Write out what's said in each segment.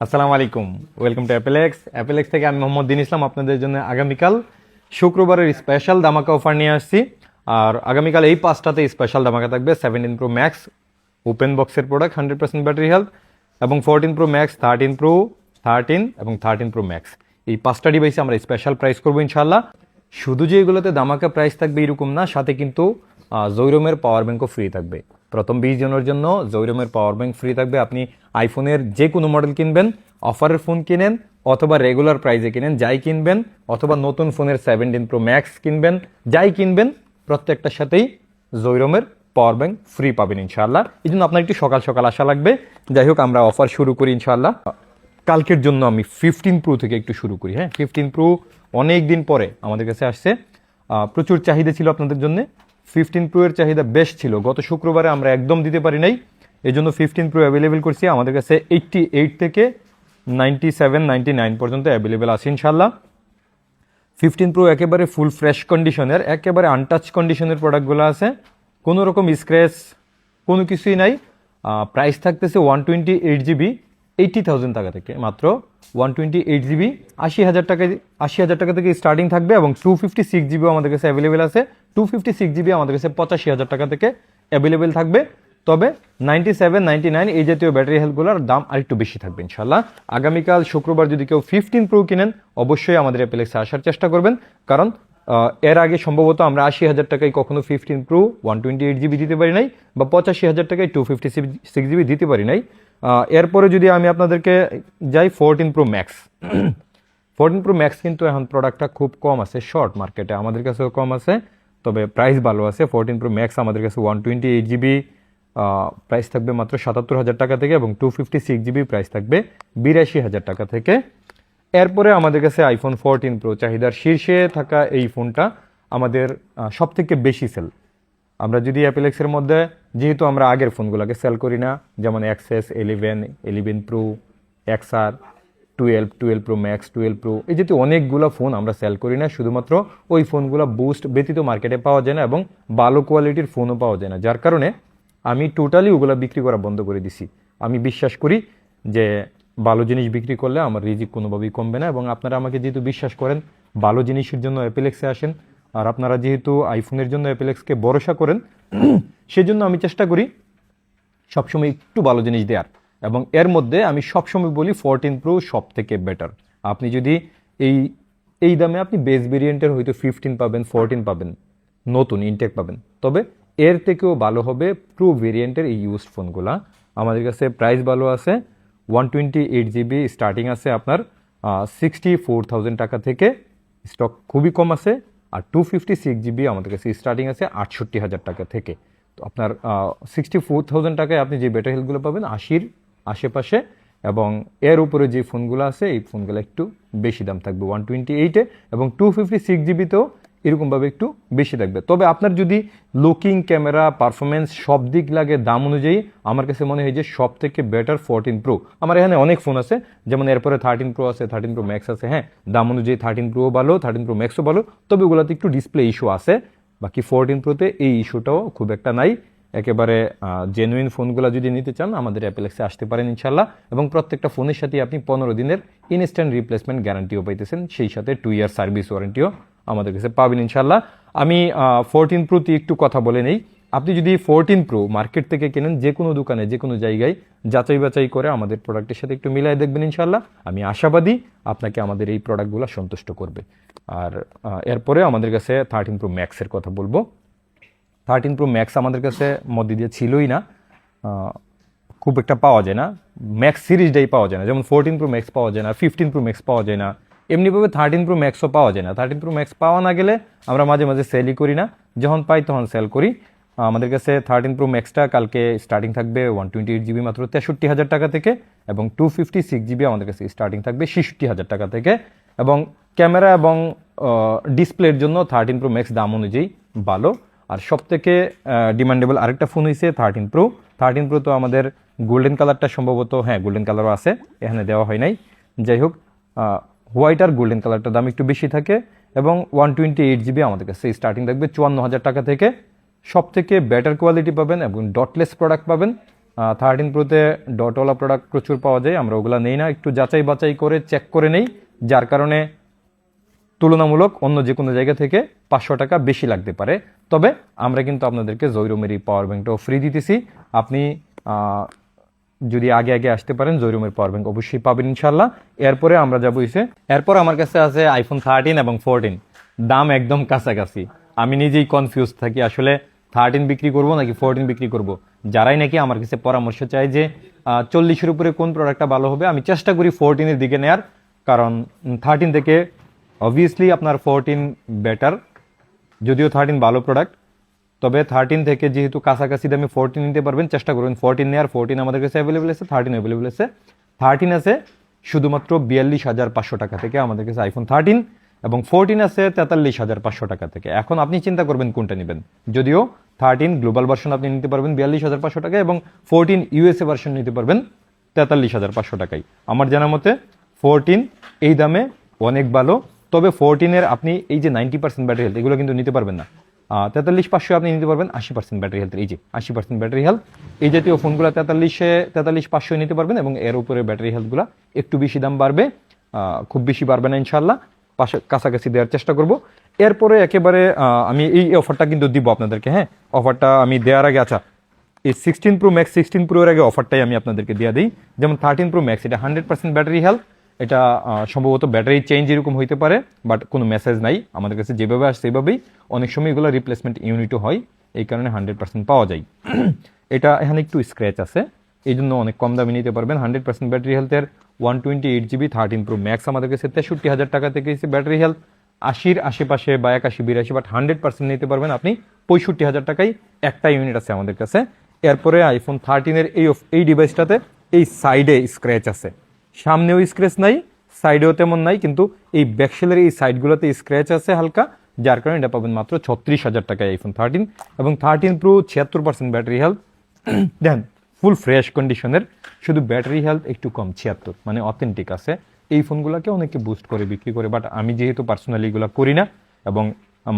আসসালামু আলাইকুম, welcome to অ্যাপেলেক্স থেকে আমি মোহাম্মদ দিন ইসলাম আপনাদের জন্য আগামীকাল শুক্রবারের স্পেশাল ধামাকা অফার নিয়ে আসছি। আর আগামীকাল এই পাঁচটাতে স্পেশাল ধামাকা থাকবে 17 প্রো ম্যাক্স ওপেন বক্সের প্রোডাক্ট, 100% ব্যাটারি হেলথ, এবং 14 প্রো ম্যাক্স, 13 প্রো, 13 এবং 13 প্রো ম্যাক্স, এই পাঁচটা ডিভাইসে আমরা স্পেশাল প্রাইস করবো ইনশাল্লাহ। শুধু যে এগুলোতে ধামাকা প্রাইস থাকবে এরকম না, সাথে কিন্তু জৈরমের পাওয়ার ব্যাঙ্কও ফ্রি থাকবে। প্রথম 20 জনের জন্য জৈরমের পাওয়ার ব্যাঙ্ক ফ্রি থাকবে। আপনি আইফোনের যে কোনো মডেল কিনবেন, অফারের ফোন কিনেন অথবা রেগুলার প্রাইসে কিনেন, যাই কিনবেন, অথবা নতুন ফোনের 17 প্রো ম্যাক্স কিনবেন, যাই কিনবেন, প্রত্যেকটার সাথেই জৈরমের পাওয়ার ব্যাঙ্ক ফ্রি পাবেন ইনশাআল্লাহ। এই জন্য আপনার একটু সকাল সকাল আসা লাগবে। যাই হোক, আমরা অফার শুরু করি ইনশাআল্লাহ। কালকের জন্য আমি 15 প্রো থেকে একটু শুরু করি। 15 প্রো অনেক দিন পরে আমাদের কাছে আসছে, প্রচুর চাহিদা ছিল আপনাদের জন্য। 15 প্রো এর চাহিদা বেশ ছিল, গত শুক্রবারে আমরা একদম দিতে পারি নাই, এই জন্য 15 প্রো অ্যাভেলেবেল করছি। আমাদের কাছে 88 থেকে 97, 99 পর্যন্ত অ্যাভেলেবেল আছে ইনশাল্লাহ। 15 প্রো একেবারে ফুল ফ্রেশ কন্ডিশনের, একেবারে আনটাচ কন্ডিশনের প্রোডাক্টগুলো আছে, কোনো রকম স্ক্র্যাচ কোনো কিছুই নাই। প্রাইস থাকতেছে 128 জিবি 80,000 টাকা থেকে, মাত্র 128 জিবি 80,000 টাকা থেকে স্টার্টিং থাকবে। এবং 256 জিবিও আমাদের কাছে অ্যাভেলেবেল আছে। 256 জিবি আমাদের কাছে 85,000 টাকা থেকে অ্যাভেলেবেল থাকবে। তবে 97, 99 এই জাতীয় ব্যাটারি হেলথগুলোর দাম আরেকটু বেশি থাকবে ইনশাল্লাহ। আগামীকাল শুক্রবার যদি কেউ 15 প্রো কিনেন, অবশ্যই আমাদের অ্যাপেলেক্সে আসার চেষ্টা করবেন, কারণ এর আগে সম্ভবত আমরা 80,000 টাকায় কখনো 15 প্রো 128 জিবি দিতে পারি নাই, বা 85,000 টাকায় 256 জিবি দিতে পারি নাই। এরপরে যদি আমি আপনাদেরকে যাই 14 প্রো ম্যাক্স, 14 প্রো ম্যাক্স কিন্তু এখন প্রোডাক্টটা খুব কম আছে, শর্ট মার্কেটে আমাদের কাছেও কম আছে, তবে প্রাইস ভালো আছে। 14 প্রো ম্যাক্স আমাদের কাছে 128 জিবি প্রাইস থাকবে মাত্র 77,000 টাকা থেকে, এবং 256 জিবি প্রাইস থাকবে 82,000 টাকা থেকে। এরপরে আমাদের কাছে আইফোন 14 প্রো, চাহিদার শীর্ষে থাকা এই ফোনটা আমাদের সব থেকে বেশি সেল। আমরা যদি অ্যাপেলেক্সের মধ্যে, যেহেতু আমরা আগের ফোনগুলোকে সেল করি না, যেমন XS, 11, 11 pro, XR, 12 pro max, 12 pro, এই যেহেতু অনেকগুলো ফোন আমরা সেল করি না, শুধুমাত্র ওই ফোনগুলো বুস্ট ব্যতীত মার্কেটে পাওয়া যায় না, এবং ভালো কোয়ালিটির ফোনও পাওয়া যায় না, যার কারণে আমি টোটালি ওগুলো বিক্রি করা বন্ধ করে দিছি। আমি বিশ্বাস করি যে ভালো জিনিস বিক্রি করলে আমার রিজিক কোনোভাবেই কমবে না, এবং আপনারা আমাকে যেহেতু বিশ্বাস করেন, ভালো জিনিসের জন্য অ্যাপেলেক্সে আসেন, আর আপনারা যেহেতু আইফোনের জন্য অ্যাপেলেক্সকে ভরসা করেন, সেজন্য আমি চেষ্টা করি সবসময় একটু ভালো জিনিস দেওয়ার। এবং এর মধ্যে আমি সবসময় বলি 14 প্রো সব থেকে বেটার। আপনি যদি এই দামে আপনি বেস ভেরিয়েন্টের হয়তো 15 পাবেন, 14 পাবেন, নতুন ইনটেক পাবেন, তবে এর থেকেও ভালো হবে প্রো ভেরিয়েন্টের এই ইউজড ফোনগুলা। আমাদের কাছে প্রাইস ভালো আছে, 128 জিবি স্টার্টিং আছে আপনার 64,000 টাকা থেকে, স্টক খুবই কম আছে। আর 256 জিবি আমাদের কাছে স্টার্টিং আছে 68,000 টাকা থেকে। তো আপনার 64,000 টাকায় আপনি যে ব্যাটারি হেলথগুলো পাবেন 80-র আশেপাশে, এবং এর উপরে যে ফোনগুলো আছে এই ফোনগুলো একটু বেশি দাম থাকবে 128-এ, এবং 256 জিবিতেও এরকমভাবে একটু বেশি থাকবে। তবে আপনার যদি লুকিং, ক্যামেরা, পারফরমেন্স সব দিক লাগে, দাম অনুযায়ী আমার কাছে মনে হয় যে সব থেকে বেটার 14 প্রো। আমার এখানে অনেক ফোন আছে, যেমন এরপরে 13 প্রো আছে, 13 প্রো ম্যাক্স আছে। দাম অনুযায়ী 13 প্রো ভালো, 13 প্রো ম্যাক্সও ভালো, তবে ওগুলোতে একটু ডিসপ্লে ইস্যু আছে। বাকি 14 প্রোতে এই ইস্যুটাও খুব একটা নাই। একেবারে জেনুইন ফোনগুলো যদি নিতে চান, আমাদের অ্যাপেলেক্সে আসতে পারেন ইনশাল্লাহ। এবং প্রত্যেকটা ফোনের সাথে আপনি 15 দিনের ইনস্ট্যান্ট রিপ্লেসমেন্ট গ্যারান্টিও পাইতেছেন, সেই সাথে 2 ইয়ার সার্ভিস ওয়ারেন্টিও আমাদের কাছে পাবেন ইনশাল্লাহ। আমি 14 প্রোতে একটু কথা বলে নেই। আপনি যদি 14 প্রো মার্কেট থেকে কেনেন, যে কোনো দোকানে, যে কোনো জায়গায় যাচাই বাছাই করে আমাদের প্রোডাক্টের সাথে একটু মিলাই দেখবেন ইনশাল্লাহ। আমি আশাবাদী আপনাকে আমাদের এই প্রোডাক্টগুলো সন্তুষ্ট করবে। আর এরপরে আমাদের কাছে 13 প্রো ম্যাক্সের কথা বলবো। 13 প্রো ম্যাক্স আমাদের কাছে মধ্যে দিয়ে ছিলই না, খুব একটা পাওয়া যায় না, ম্যাক্স সিরিজটাই পাওয়া যায় না। যেমন 14 প্রো ম্যাক্স পাওয়া যায় না, 15 প্রো ম্যাক্স পাওয়া যায় না, এমনিভাবে 13 প্রো ম্যাক্সও পাওয়া যায় না। 13 প্রো ম্যাক্স পাওয়া না গেলে আমরা মাঝে মাঝে সেলই করি না, যখন পাই তখন সেল করি। আমাদের কাছে 13 প্রো ম্যাক্সটা কালকে স্টার্টিং থাকবে 128 জিবি মাত্র 63,000 টাকা থেকে, এবং 256 জিবি আমাদের কাছে স্টার্টিং থাকবে 66,000 টাকা থেকে। এবং ক্যামেরা এবং ডিসপ্লের জন্য 13 প্রো ম্যাক্স দাম অনুযায়ী ভালো। আর সব থেকে ডিমান্ডেবল আরেকটা ফোন হয়েছে 13 প্রো। 13 প্রো তো আমাদের গোল্ডেন কালারটা সম্ভবত, গোল্ডেন কালারও আছে, এখানে দেওয়া হয় নাই। যাই হোক, হোয়াইট আর গোল্ডেন কালারটার দাম একটু বেশি থাকে, এবং 128 জিবি আমাদের কাছে স্টার্টিং থাকবে 54,000 টাকা থেকে। সব থেকে বেটার কোয়ালিটি পাবেন এবং ডটলেস প্রোডাক্ট পাবেন, 13 প্রোতে ডটওয়ালা প্রোডাক্ট প্রচুর পাওয়া যায়, আমরা ওগুলো নেই না, একটু যাচাই বাছাই করে চেক করে নেই, যার কারণে তুলনামূলক অন্য যে কোনো জায়গা থেকে 500 টাকা বেশি লাগতে পারে। তবে আমরা কিন্তু আপনাদেরকে জয়রুমের এই পাওয়ার ব্যাংকটাও ফ্রি দিতেছি। আপনি যদি আগে আগে আসতে পারেন জয়রুমের পাওয়ার ব্যাংক অবশ্যই পাবেন ইনশাল্লাহ। এরপরে আমরা যাবো এরপর আমার কাছে আছে আইফোন 13 এবং 14, দাম একদম কাছাকাছি। আমি নিজেই কনফিউজ থাকি আসলে 13 বিক্রি করব নাকি 14 বিক্রি করব। যারাই নাকি আমার কাছে পরামর্শ চায় যে 40-এর উপরে কোন প্রোডাক্টটা ভালো হবে, আমি চেষ্টা করি 14-এর দিকে নেয়ার, কারণ 13 থেকে অবভিয়াসলি আপনার 14 বেটার, যদিও 13 ভালো প্রোডাক্ট, তবে 13 থেকে যেহেতু কাছাকাছি দামে 14 নিতে পারবেন, চেষ্টা করবেন 14 নেওয়ার। 14 আমাদের কাছে অ্যাভেলেবেল আছে, 13 অ্যাভেলেবেল আছে। 13 আছে শুধুমাত্র 42,500 টাকা থেকে আমাদের কাছে আইফোন 13, এবং 14 আছে 43,500 টাকা থেকে। এখন আপনি চিন্তা করবেন কোনটা নেবেন। যদিও 13 গ্লোবাল ভার্সন আপনি নিতে পারবেন 42,500 টাকায়, এবং 14 ইউএসএ ভার্সন নিতে পারবেন 43,500 টাকায়। আমার জানা মতে 14 এই দামে অনেক ভালো। তবে 14-এর আপনি এই যে 90% ব্যাটারি হেলথ এগুলো কিন্তু নিতে পারবেন না। 43,500 আপনি নিতে পারবেন 80% ব্যাটারি হেলথ, এই যে 80% ব্যাটারি হেলথ এই জাতীয় ফোনগুলো 43,500 নিতে পারবেন, এবং এর উপরে ব্যাটারি হেলথগুলো একটু বেশি দাম বাড়বে, খুব বেশি বাড়বে না ইনশাল্লাহ, কাছাকাছি দেওয়ার চেষ্টা করব। এরপরে একেবারে আমি এই অফারটা কিন্তু দিব আপনাদেরকে, হ্যাঁ অফারটা আমি দেওয়ার আগে, আচ্ছা এই 16 প্রো ম্যাক্স 16 প্রো এর আগে অফারটাই আমি আপনাদেরকে দিয়ে দিই। যেমন 13 প্রো ম্যাক্স এটা 100% ব্যাটারি হেলথ, এটা সম্ভবত ব্যাটারি চেঞ্জ এরকম হইতে পারে, বাট কোনো মেসেজ নাই আমাদের কাছে, যেভাবে আসে সেভাবেই। অনেক সময় এগুলো রিপ্লেসমেন্ট ইউনিটও হয়, এই কারণে 100% পাওয়া যায়। এটা এখানে একটু স্ক্র্যাচ আছে, এই জন্য অনেক কম দামে নিতে পারবেন। 100% ব্যাটারি হেলথের 128GB 13 প্রো ম্যাক্স আমাদের কাছে 63,000 টাকা থেকে ব্যাটারি হেলথ 80-র আশেপাশে বা 81-82, বাট 100% নিতে পারবেন আপনি 65,000 টাকায়। একটা ইউনিট আছে আমাদের কাছে। এরপরে আইফোন 13-এর এই ডিভাইসটাতে এই সাইডে স্ক্র্যাচ আছে, সামনেও স্ক্র্যাচ নাই, সাইডেও তেমন নাই, কিন্তু এই ব্যাকশেলের এই সাইডগুলোতে স্ক্র্যাচ আছে হালকা, যার কারণে এটা পাবেন মাত্র 36,000 টাকায় আইফোন 13। এবং 13 প্রো 76% ব্যাটারি হেলথ, দেন ফুল ফ্রেশ কন্ডিশনের, শুধু ব্যাটারি হেলথ একটু কম 76, মানে অথেন্টিক আছে। এই ফোনগুলোকে অনেকে বুস্ট করে বিক্রি করে, বাট আমি যেহেতু পার্সোনালি এগুলো করি না, এবং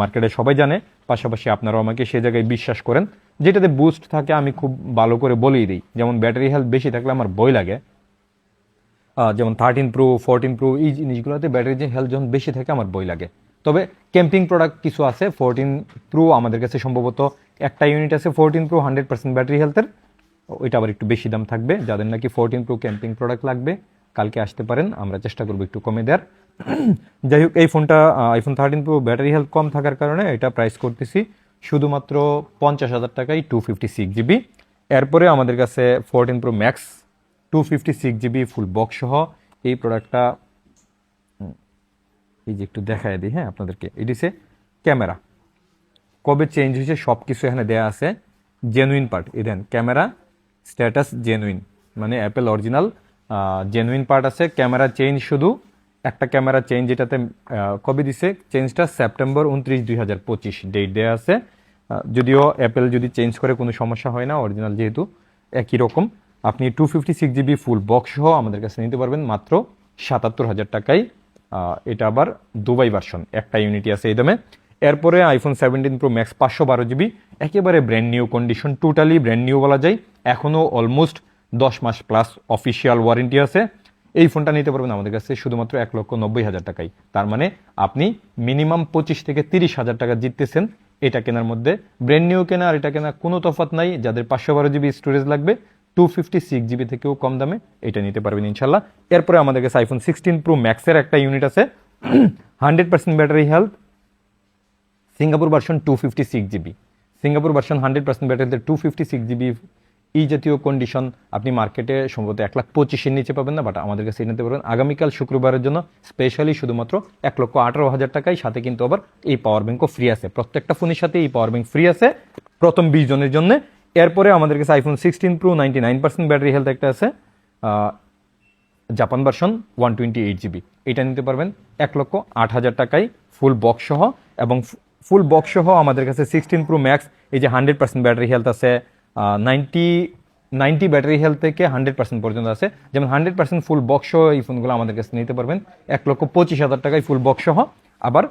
মার্কেটে সবাই জানে, পাশাপাশি আপনারাও আমাকে সেই জায়গায় বিশ্বাস করেন, যেটাতে বুস্ট থাকে আমি খুব ভালো করে বলেই দিই। যেমন ব্যাটারি হেলথ বেশি থাকলে আমার ভয় লাগে, যেমন 13 প্রো 14 প্রো এই জিনিসগুলোতে ব্যাটারি যে হেলথ যখন বেশি থাকে আমার ভয় লাগে। তবে ক্যাম্পিং প্রোডাক্ট কিছু আছে। 14 প্রো আমাদের কাছে সম্ভবত একটা ইউনিট আছে 14 প্রো 100% ব্যাটারি হেলথের, ওইটা আবার একটু বেশি দাম থাকবে। যাদের নাকি 14 প্রো ক্যাম্পিং প্রোডাক্ট লাগবে কালকে আসতে পারেন, আমরা চেষ্টা করবো একটু কমে দেওয়ার। যাই হোক, এই ফোনটা আইফোন 13 প্রো ব্যাটারি হেলথ কম থাকার কারণে এটা প্রাইস করতেছি শুধুমাত্র 50,000 টাকায় 256GB। এরপরে আমাদের কাছে 14 pro max 256GB full box সহ এই প্রোডাক্টটা, এই যে একটু দেখায় দিই হ্যাঁ আপনাদেরকে। এটি হচ্ছে ক্যামেরা, কবে চেঞ্জ হয়েছে সব কিছু এখানে দেয়া আছে, জেনুইন পার্ট। এই দেন ক্যামেরা স্ট্যাটাস জেনুইন, মানে অ্যাপেল অরিজিনাল জেনুইন পার্ট আছে। ক্যামেরা চেঞ্জ শুধু একটা ক্যামেরা চেঞ্জ, এটাতে কবে দিছে চেঞ্জটা সেপ্টেম্বর 29, 2025 ডেট দেওয়া আছে। যদিও অ্যাপেল যদি চেঞ্জ করে কোনো সমস্যা হয় না, অরিজিনাল যেহেতু একই রকম। আপনি 256GB ফুল বক্স সহ আমাদের কাছে নিতে পারবেন মাত্র 77,000 টাকায়। এটা আবার দুবাই ভার্সন, একটা ইউনিটি আছে এই দামে। এরপরে আইফোন 17 প্রো ম্যাক্স 512GB, একেবারে brand new condition, totally brand new বলা যায়। এখনও অলমোস্ট 10 মাস প্লাস অফিসিয়াল ওয়ারেন্টি আছে। এই ফোনটা নিতে পারবেন আমাদের কাছে শুধুমাত্র 1,90,000 টাকায়। তার মানে আপনি মিনিমাম 25 থেকে 30,000 টাকা জিততেছেন এটা কেনার মধ্যে। ব্র্যান্ড নিউ কেনা আর এটা কেনা কোনো তফাৎ নাই। যাদের 512GB স্টোরেজ লাগবে 256GB থেকেও কম দামে এটা নিতে পারবেন ইনশাল্লাহ। এরপরে আমাদের কাছে আইফোন 16 প্রো ম্যাক্সের একটা ইউনিট আছে 100% battery health, Singapore version 256GB, Singapore version 100% ব্যাটারিতে 256GB। এই জাতীয় কন্ডিশন আপনি মার্কেটে সম্ভবত 1,25,000 নিচে পাবেন না, বাট আমাদের কাছে নিতে পারবেন আগামীকাল শুক্রবারের জন্য স্পেশালি শুধুমাত্র 1,18,000 টাকায়। সাথে কিন্তু আবার এই পাওয়ার ব্যাঙ্কও ফ্রি আছে, প্রত্যেকটা ফোনের সাথে এই পাওয়ার ব্যাঙ্ক ফ্রি আছে প্রথম 20 জনের জন্য। এরপরে আমাদের কাছে আইফোন 16 প্রো 99% ব্যাটারি হেলথ একটা আছে, জাপান ভার্সন 128GB, এটা নিতে পারবেন 1,08,000 টাকায় ফুল বক্স সহ। এবং ফুল বক্স সহ আমাদের কাছে 16 প্রো ম্যাক্স এই যে 100% ব্যাটারি হেলথ আছে, 90 ব্যাটারি হেলথ থেকে 100% পর্যন্ত আছে। যেমন 100% ফুল বক্স সহ এই ফোনগুলো আমাদের কাছে নিতে পারবেন 1,25,000 টাকায় ফুল বক্স সহ। আবার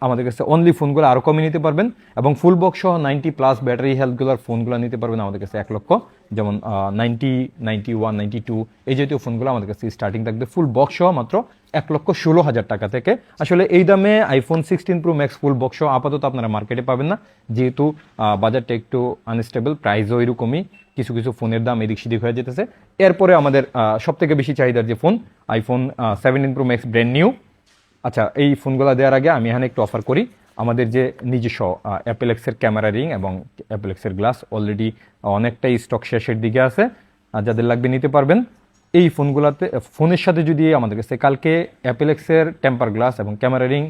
আমাদের কাছে অনলি ফোনগুলো আরও কমে নিতে পারবেন, এবং ফুল বক্স সহ 90+ ব্যাটারি হেলথগুলোর ফোনগুলো নিতে পারবেন আমাদের কাছে 1 লক্ষ, যেমন 90, 91, 92 এই জাতীয় ফোনগুলো আমাদের কাছে স্টার্টিং থাকবে ফুল বক্স সহ মাত্র 1,16,000 টাকা থেকে। আসলে এই দামে iPhone 16 pro max full box সহ আপাতত আপনারা মার্কেটে পাবেন না, যেহেতু বাজারটা একটু আনস্টেবল, প্রাইসও এরকমই, কিছু কিছু ফোনের দাম এদিক সেদিক হয়ে যেতেছে। এরপরে আমাদের সবথেকে বেশি চাহিদার যে phone iPhone 17 pro max brand new. আচ্ছা, এই ফোনগুলো দেওয়ার আগে আমি এখানে একটু অফার করি। আমাদের যে নিজস্ব অ্যাপেল এক্সের ক্যামেরা রিং এবং অ্যাপেল এক্সের গ্লাস অলরেডি অনেকটাই স্টক শেষের দিকে আছে, যাদের লাগবে নিতে পারবেন। এই ফোনের সাথে যদি আমাদের কাছে কালকে অ্যাপেল এক্সের টেম্পার গ্লাস এবং ক্যামেরা রিং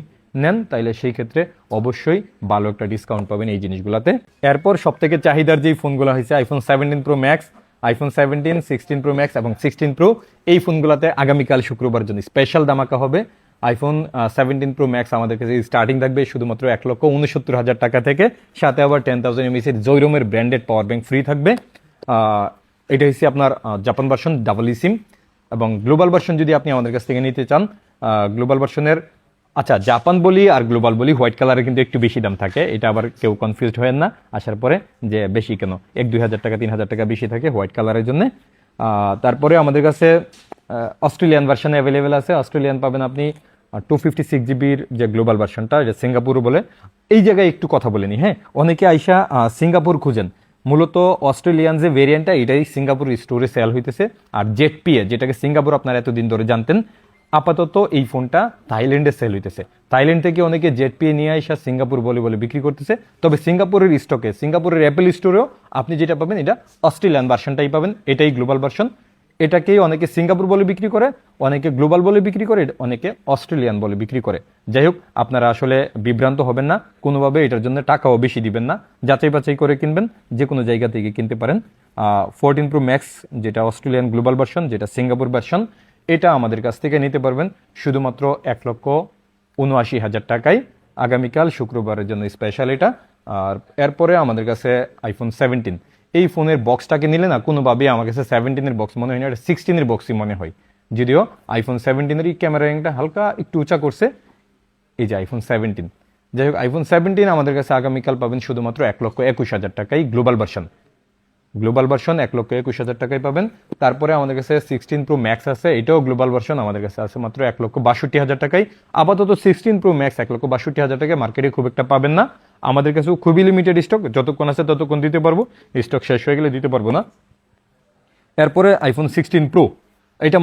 নেন, তাইলে সেই ক্ষেত্রে অবশ্যই ভালো একটা ডিসকাউন্ট পাবেন এই জিনিসগুলোতে। এরপর সবথেকে চাহিদার যেই ফোনগুলো হয়েছে iPhone 17 pro max, iPhone 17, 16 pro max এবং 16 প্রো, এই ফোনগুলোতে আগামীকাল শুক্রবার জন্য স্পেশাল দামাকা হবে। আইফোন 17 প্রো ম্যাক্স আমাদের কাছে স্টার্টিং থাকবে শুধুমাত্র 1,69,000 টাকা থেকে, সাথে আবার 10,000 mAh জৈরমের ব্র্যান্ডেড পাওয়ার ব্যাংক ফ্রি থাকবে। এটা হচ্ছে আপনার জাপান ভার্সন ডাবল সিম, এবং গ্লোবাল ভার্সন যদি আপনি আমাদের কাছ থেকে নিতে চান, গ্লোবাল ভার্সনের, আচ্ছা জাপান বলি আর গ্লোবাল বলি, হোয়াইট কালারে কিন্তু একটু বেশি দাম থাকে, এটা আবার কেউ কনফিউজড হয়েন না আসার পরে যে বেশি কেন, 1-2 হাজার টাকা 3,000 টাকা বেশি থাকে হোয়াইট কালারের জন্য। তারপরে আমাদের কাছে অস্ট্রেলিয়ান ভার্সনে অ্যাভেলেবেল আছে। অস্ট্রেলিয়ান পাবেন আপনি 256 জিবির যে গ্লোবাল ভার্সনটা, যে সিঙ্গাপুরও বলে। এই জায়গায় একটু কথা বলে নি, হ্যাঁ, অনেকে আইসা সিঙ্গাপুর খুঁজেন, মূলত অস্ট্রেলিয়ান যে ভেরিয়েন্টটা এটাই সিঙ্গাপুর স্টোরে সেল হইতেছে। আর জেডপিএ, যেটাকে সিঙ্গাপুর আপনারা এতদিন ধরে জানতেন, আপাতত এই ফোনটা থাইল্যান্ডে সেল হইতেছে। থাইল্যান্ড থেকে অনেকে জেডপিএ নিয়ে আসা সিঙ্গাপুর বলে বলে বিক্রি করতেছে, তবে সিঙ্গাপুরের স্টকে, সিঙ্গাপুরের অ্যাপেল স্টোরেও আপনি যেটা পাবেন এটা অস্ট্রেলিয়ান ভার্সনটাই পাবেন, এটাই গ্লোবাল ভার্সন। এটাকেই অনেকে সিঙ্গাপুর বলে বিক্রি করে, অনেকে গ্লোবাল বলে বিক্রি করে, অনেকে অস্ট্রেলিয়ান বলে বিক্রি করে। যাই হোক, আপনারা আসলে বিভ্রান্ত হবেন না কোনোভাবে, এটার জন্য টাকাও বেশি দিবেন না, যাচাই বাছাই করে কিনবেন, যে কোনো জায়গা থেকে কিনতে পারেন। 14 প্রো ম্যাক্স যেটা অস্ট্রেলিয়ান গ্লোবাল ভার্সন, যেটা সিঙ্গাপুর ভার্সন, এটা আমাদের কাছ থেকে নিতে পারবেন শুধুমাত্র 1,79,000 টাকায়, আগামীকাল শুক্রবারের জন্য স্পেশাল এটা। আর এরপরে আমাদের কাছে আইফোন 17, এই ফোনের বক্সটাকে নিলে না কোনোভাবেই আমার কাছে 17-এর বক্স মনে হয় না, এটা 16-এর বক্সই মনে হয়, যদিও আইফোন 17-এর ক্যামেরা র্যাঙ্কটা হালকা একটু উঁচা করছে, এই যে আইফোন 17। যাই হোক, আইফোন 17 আমাদের কাছে আগামীকাল পাবেন শুধুমাত্র 1,21,000 টাকায় গ্লোবাল ভার্সন। গ্লোবাল ভার্সন 1,21,000 টাকায় পাবেন। তারপরে আমাদের কাছে 16 প্রো ম্যাক্স আছে, এটাও গ্লোবাল ভার্সন, আমাদের কাছে আছে মাত্র 1,62,000 টাকায়। আপাতত 16 প্রো ম্যাক্স 1,62,000 টাকায় মার্কেটে খুব একটা পাবেন না, আমাদের কাছেও খুবই লিমিটেড স্টক, যতক্ষণ আছে ততক্ষণ দিতে পারবো, স্টক শেষ হয়ে গেলে দিতে পারবো না। এরপরে আইফোন 16 প্রো, এটা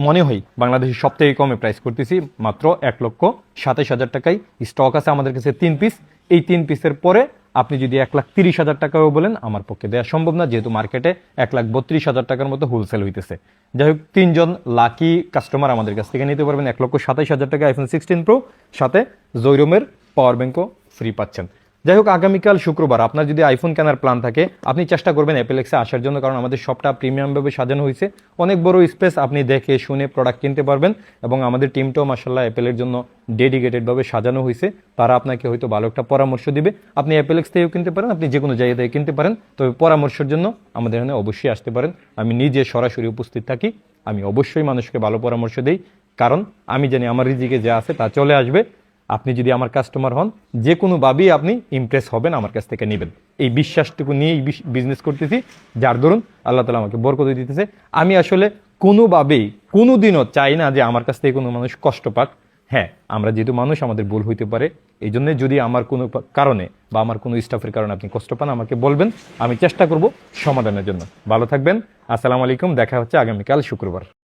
মনে হয় বাংলাদেশের সব থেকে কমে প্রাইস করতেছি, মাত্র 1,27,000 টাকায় স্টক আছে আমাদের কাছে 3 পিস। এই 3 পিসের পরে আপনি যদি 1,30,000 টাকাও বলেন, আমার পক্ষে দেওয়া সম্ভব না, যেহেতু মার্কেটে 1,32,000 টাকার মতো হোলসেল হইতেছে। যাই হোক, 3 জন লাকি কাস্টমার আমাদের কাছ থেকে নিতে পারবেন 1,27,000 টাকা আইফোন 16 প্রো, সাথে জৈরমের পাওয়ার ব্যাংকও ফ্রি পাচ্ছেন। যাই হোক, আগামীকাল শুক্রবার আপনার যদি আইফোন কেনার প্ল্যান থাকে, আপনি চেষ্টা করবেন অ্যাপেল এক্সে আসার জন্য, কারণ আমাদের শপটা প্রিমিয়ামভাবে সাজানো হয়েছে, অনেক বড় স্পেস, আপনি দেখে শুনে প্রোডাক্ট কিনতে পারবেন, এবং আমাদের টিমটাও মাশাআল্লাহ অ্যাপেলের জন্য ডেডিকেটেডভাবে সাজানো হয়েছে, তারা আপনাকে হয়তো ভালো একটা পরামর্শ দিবে। আপনি অ্যাপেল এক্স থেকেও কিনতে পারেন, আপনি যে কোনো জায়গা থেকে কিনতে পারেন, তবে পরামর্শের জন্য আমাদের এখানে অবশ্যই আসতে পারেন। আমি নিজে সরাসরি উপস্থিত থাকি, আমি অবশ্যই মানুষকে ভালো পরামর্শ দিই, কারণ আমি জানি আমার রিজিকে যা আছে তা চলে আসবে। আপনি যদি আমার কাস্টমার হন, যে কোনোভাবেই আপনি ইমপ্রেস হবেন, আমার কাছ থেকে নেবেন, এই বিশ্বাসটুকু নিয়েই বিজনেস করতেছি, যার দরুন আল্লাহ তাআলা আমাকে বরকত দিতেছে। আমি আসলে কোনোভাবেই কোনোদিনও চাই না যে আমার কাছ থেকে কোনো মানুষ কষ্ট পাক। হ্যাঁ, আমরা যেহেতু মানুষ, আমাদের ভুল হইতে পারে, এই জন্য যদি আমার কোনো কারণে বা আমার কোনো স্টাফের কারণে আপনি কষ্ট পান, আমাকে বলবেন, আমি চেষ্টা করব সমাধানের জন্য। ভালো থাকবেন, আসসালামু আলাইকুম, দেখা হচ্ছে আগামীকাল শুক্রবার।